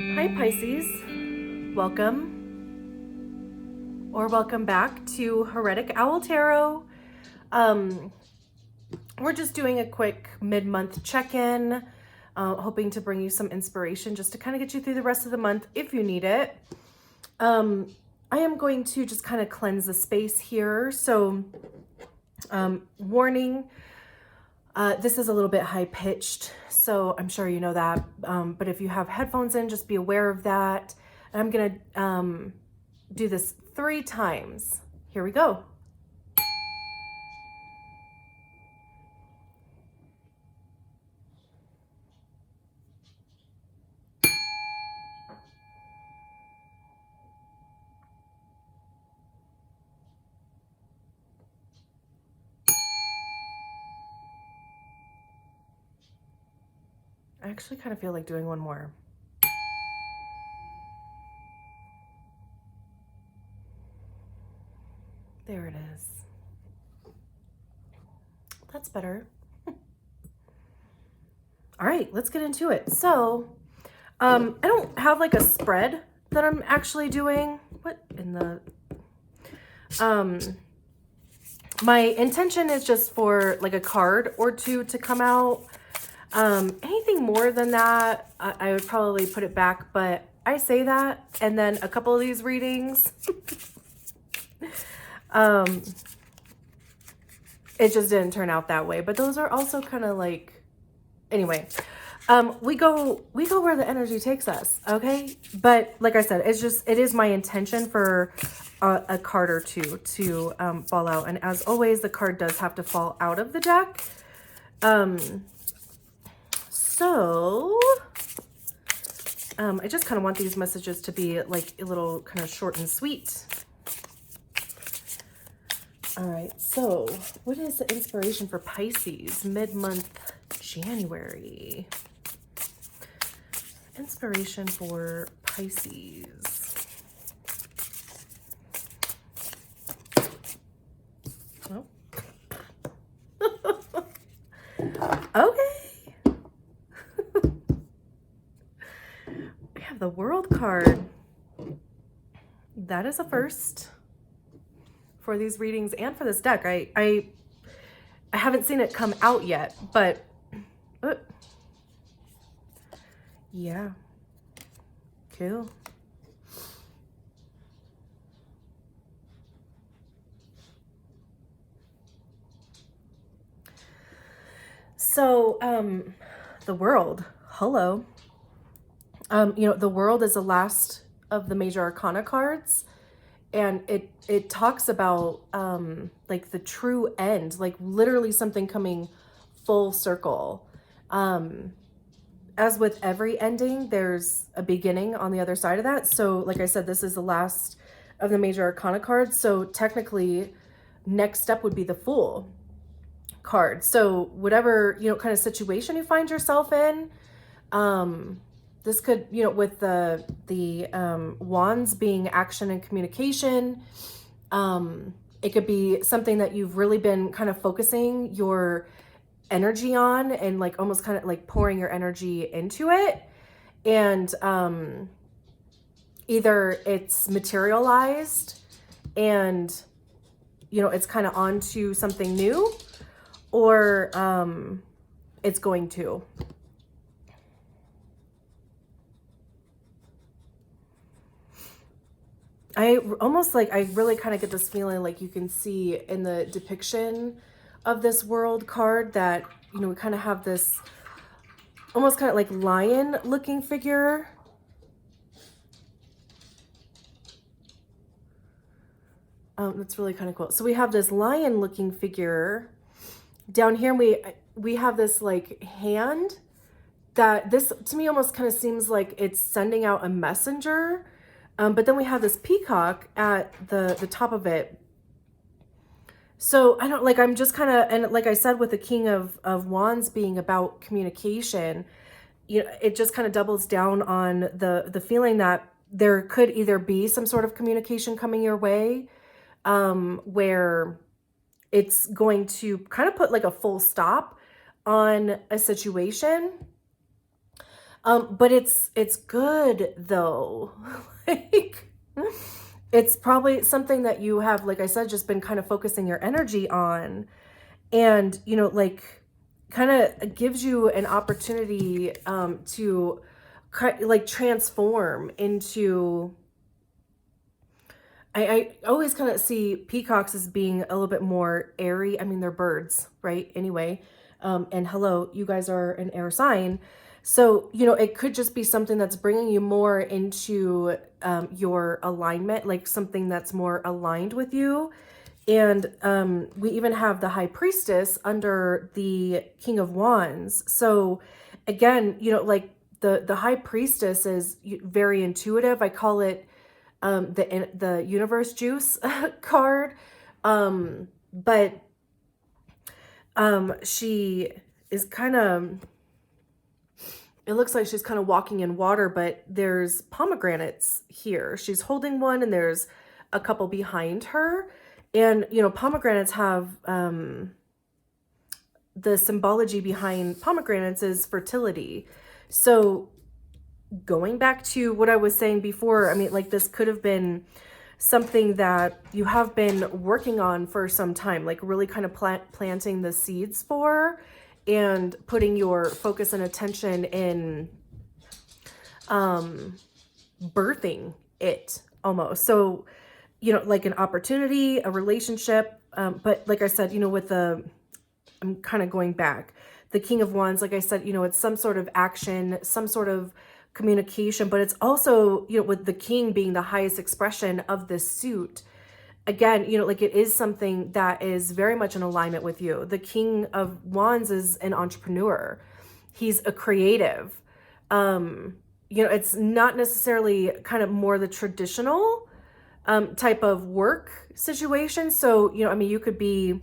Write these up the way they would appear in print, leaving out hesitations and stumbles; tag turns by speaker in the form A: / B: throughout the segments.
A: Hi Pisces, welcome or welcome back to Heretic Owl Tarot. We're just doing a quick mid-month check-in, hoping to bring you some inspiration just to kind of get you through the rest of the month if you need it. I am going to just kind of cleanse the space here. So warning, this is a little bit high-pitched, so I'm sure you know that. But if you have headphones in, just be aware of that. And I'm going to do this 3 times. Here we go. I actually kind of feel like doing one more. There it is. That's better. All right, let's get into it. So, I don't have like a spread that I'm actually doing. What in the... my intention is just for like a card or two to come out. Anything more than that, I would probably put it back, but I say that, and then a couple of these readings, it just didn't turn out that way. But those are also kind of like, anyway, we go where the energy takes us, okay? But like I said, it is my intention for a card or two to fall out. And as always, the card does have to fall out of the deck. So I just kind of want these messages to be like a little kind of short and sweet. All right, so what is the inspiration for Pisces mid-month January? Inspiration for Pisces. Oh. Okay. We have the World card. That is a first for these readings and for this deck. I haven't seen it come out yet, but yeah, cool. So, the World, hello. You know, the World is the last of the major arcana cards, and it talks about like the true end, like literally something coming full circle. As with every ending, there's a beginning on the other side of that. So like I said, this is the last of the major arcana cards. So technically, next step would be the Fool card. So whatever, you know, kind of situation you find yourself in, this could, you know, with the wands being action and communication, it could be something that you've really been kind of focusing your energy on and like almost kind of like pouring your energy into it. And either it's materialized and, you know, it's kind of on to something new, or it's going to. I almost like, I really kind of get this feeling like you can see in the depiction of this World card that, you know, we kind of have this almost kind of like lion looking figure. That's really kind of cool. So we have this lion looking figure down here, and we have this like hand that, this to me almost kind of seems like it's sending out a messenger. But then we have this peacock at the top of it. So I don't, like, I'm just kind of, and like I said, with the King of Wands being about communication, you know, it just kind of doubles down on the feeling that there could either be some sort of communication coming your way, where it's going to kind of put like a full stop on a situation. But it's good though. Like, it's probably something that you have, like I said, just been kind of focusing your energy on. And, you know, like, kind of gives you an opportunity to like transform into, I always kind of see peacocks as being a little bit more airy. I mean, they're birds, right? Anyway, and hello, you guys are an air sign. So, you know, it could just be something that's bringing you more into your alignment, like something that's more aligned with you. And we even have the high priestess under the king of wands. So again, you know, like the high priestess is very intuitive. I call it the universe juice card. But she is kind of, it looks like she's kind of walking in water, but there's pomegranates here. She's holding one and there's a couple behind her. And, you know, pomegranates have, the symbology behind pomegranates is fertility. So going back to what I was saying before, I mean, like, this could have been something that you have been working on for some time, like really kind of planting the seeds for, and putting your focus and attention in birthing it almost. So, you know, like an opportunity, a relationship. But like I said, you know, with I'm kind of going back, the king of wands, like I said, you know, it's some sort of action, some sort of communication, but it's also, you know, with the king being the highest expression of this suit, again, you know, like it is something that is very much in alignment with you. The king of wands is an entrepreneur. He's a creative. You know, it's not necessarily kind of more the traditional type of work situation. So, you know, I mean, you could be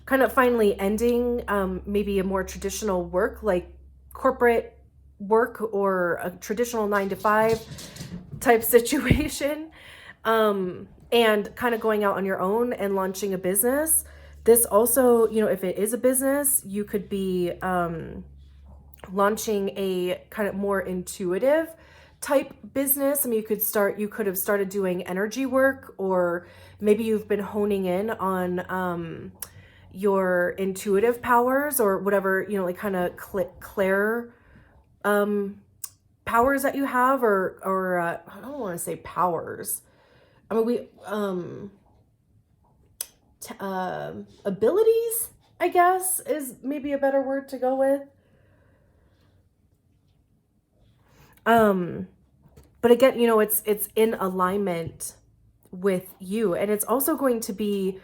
A: kind of finally ending maybe a more traditional work, like corporate work or a traditional 9-to-5 type situation, and kind of going out on your own and launching a business. This also, you know, if it is a business, you could be launching a kind of more intuitive type business. I mean, you could have started doing energy work, or maybe you've been honing in on your intuitive powers, or whatever, you know, like kind of clair powers that you have, or I don't want to say powers. I mean, abilities, I guess, is maybe a better word to go with. But again, you know, it's in alignment with you, and it's also going to be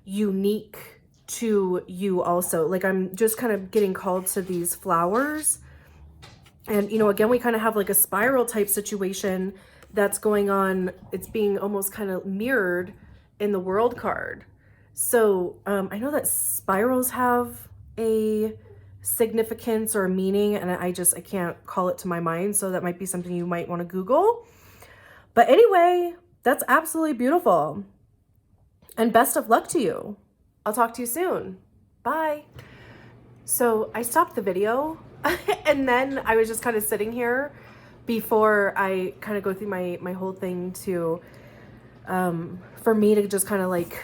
A: unique to you also. Like, I'm just kind of getting called to these flowers, and, you know, again, we kind of have like a spiral type situation that's going on. It's being almost kind of mirrored in the world card. So I know that spirals have a significance or a meaning, and I can't call it to my mind. So that might be something you might want to Google. But anyway, that's absolutely beautiful. And best of luck to you. I'll talk to you soon. Bye. So I stopped the video and then I was just kind of sitting here before I kind of go through my whole thing to, for me to just kind of like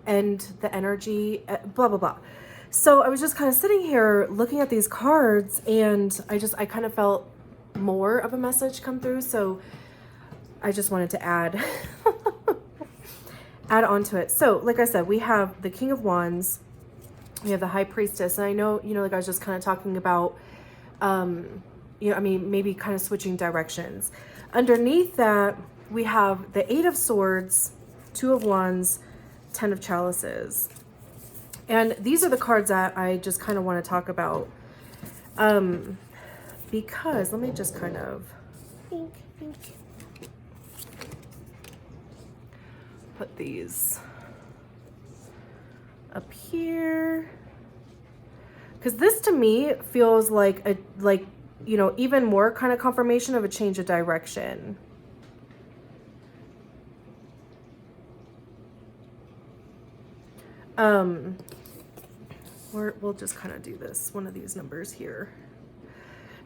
A: end the energy, blah, blah, blah. So I was just kind of sitting here looking at these cards, and I kind of felt more of a message come through. So I just wanted to add on to it. So like I said, we have the king of wands, we have the high priestess, and I know, you know, like I was just kind of talking about, you know, I mean, maybe kind of switching directions. Underneath that, we have the 8 of swords, 2 of wands, 10 of chalices. And these are the cards that I just kind of want to talk about, because let me just kind of put these up here, because this to me feels like you know, even more kind of confirmation of a change of direction. We'll just kind of do this, one of these numbers here.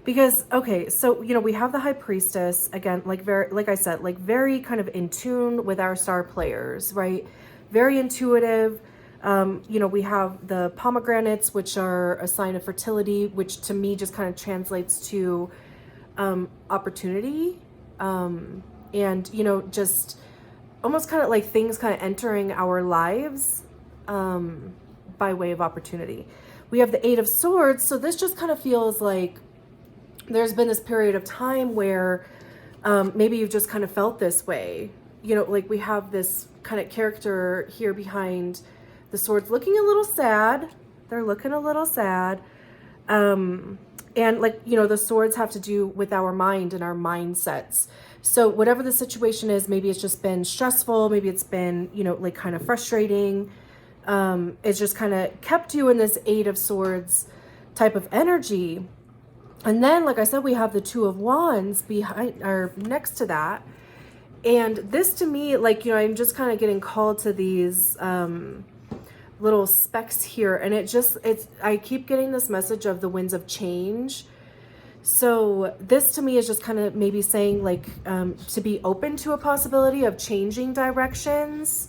A: Because, okay, so, you know, we have the High Priestess, again, like very, like I said, like very kind of in tune with our star players, right? Very intuitive. You know, we have the pomegranates, which are a sign of fertility, which to me just kind of translates to opportunity. And, you know, just almost kind of like things kind of entering our lives by way of opportunity. We have the Eight of Swords, so this just kind of feels like there's been this period of time where maybe you've just kind of felt this way. You know, like we have this kind of character here behind the swords looking a little sad. They're looking a little sad. And like, you know, the swords have to do with our mind and our mindsets. So whatever the situation is, maybe it's just been stressful. Maybe it's been, you know, like kind of frustrating. It's just kind of kept you in this Eight of Swords type of energy. And then, like I said, we have the Two of Wands behind or next to that. And this to me, like, you know, I'm just kind of getting called to these little specks here. And I keep getting this message of the winds of change. So this to me is just kind of maybe saying like to be open to a possibility of changing directions.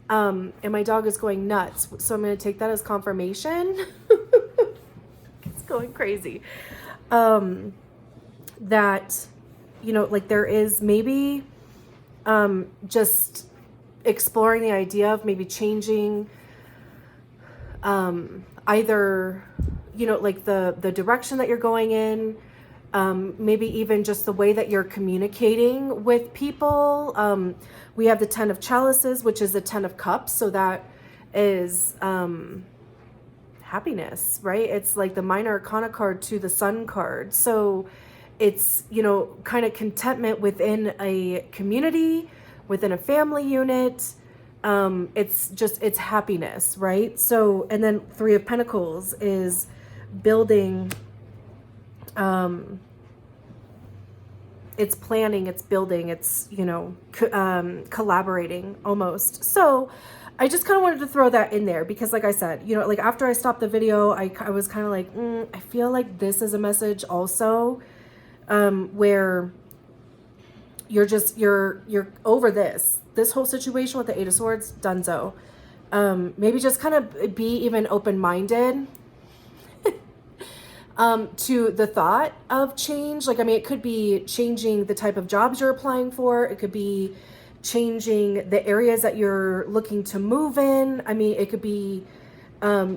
A: And my dog is going nuts. So I'm going to take that as confirmation. Going crazy. That, you know, like there is maybe just exploring the idea of maybe changing either, you know, like the direction that you're going in, maybe even just the way that you're communicating with people. We have the Ten of Chalices, which is the Ten of Cups. So that is happiness, right? It's like the minor arcana card to the Sun card. So it's, you know, kind of contentment within a community, within a family unit. It's happiness, right? So, and then Three of Pentacles is building, it's planning, it's building, it's, you know, collaborating almost. So I just kind of wanted to throw that in there because, like I said, you know, like after I stopped the video, I was kind of like, I feel like this is a message also, where you're over this whole situation with the Eight of Swords, donezo. Maybe just kind of be even open-minded to the thought of change. Like, I mean, it could be changing the type of jobs you're applying for. It could be changing the areas that you're looking to move in. I mean, it could be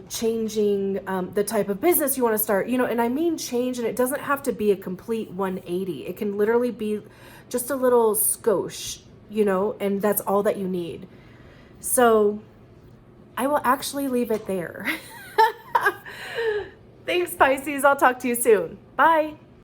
A: changing the type of business you want to start, you know, and I mean change, and it doesn't have to be a complete 180. It can literally be just a little skosh, you know, and that's all that you need. So I will actually leave it there. Thanks, Pisces. I'll talk to you soon. Bye.